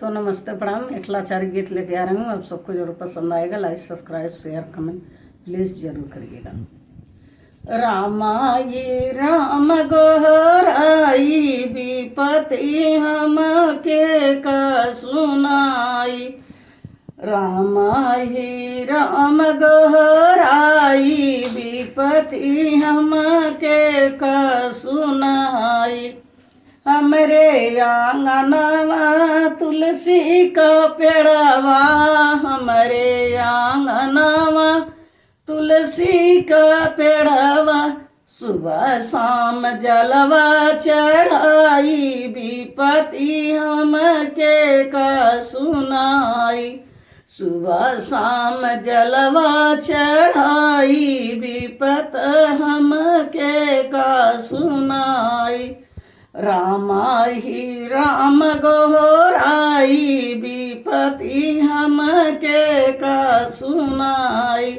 तो नमस्ते प्रणाम। एक लाचारी गीत लेके आ रही हूँ, आप सबको जरूर पसंद आएगा। Like subscribe share comment please जरूर करिएगा। रामाई राम गोहराई विपति हम के का सुनाई। रामाई राम गोहराई विपति हम के का सुनाई। हमरे आंगनवा तुलसी का पेड़वा, हमरे आंगनवा तुलसी का पेड़वा, सुबह शाम जलवा चढ़ाई विपति हम के का सुनाई। सुबह शाम जलवा चढ़ाई विपत हम के का सुनाई। रामाई राम गोहराई विपति हम के का सुनाई।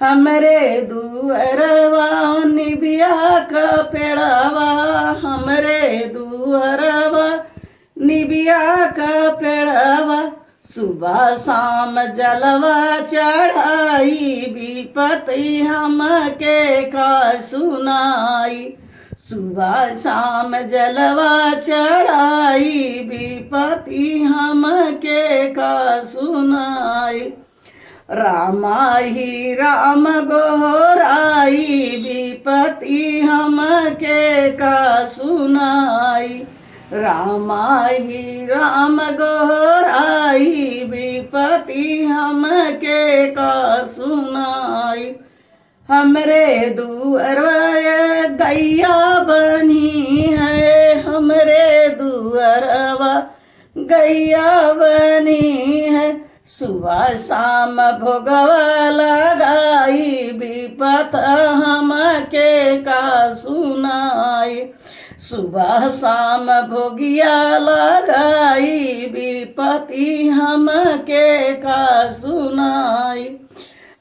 हमरे दुअरवा निबिया का पेड़वा, हमरे दुअरवा निबिया का पेड़वा, सुबह शाम जलवा चढ़ाई विपति हम के का सुनाई। सुबह शाम जलवा चढ़ाई विपति हम के का सुनाई। रामाई राम गोहराई विपति हम के का सुनाई। रामाई राम गोहराई विपति हम के का सुनाई। हमरे दुअरवा गैया बनी है, हमरे दुअरवा गैया बनी है, सुबह शाम भोगवा लगाई विपत हम के का सुनाई। सुबह शाम भोगिया लगाई विपति हम के का सुनाई।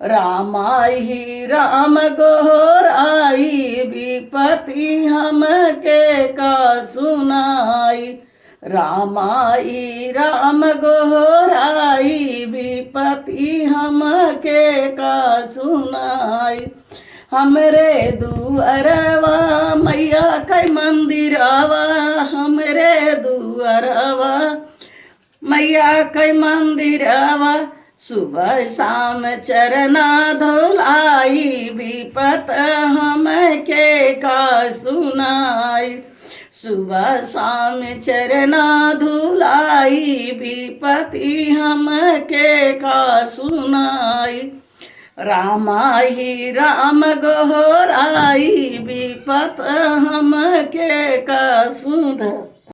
रामाई राम गोहराई विपति हम के का सुनाई। रामाई राम गोहराई विपति हम के का सुनाई। हमरे दुअरवा मैया के मंदिरवा, हमरे दुअरवा मैया के मंदिरवा, सुबह शाम चरना धुलाई विपत हम के का सुनाई। सुबह शाम चरना धुलाई विपति हम के का सुनाई। रामाई राम गोहराई विपत हम के का सुनाई।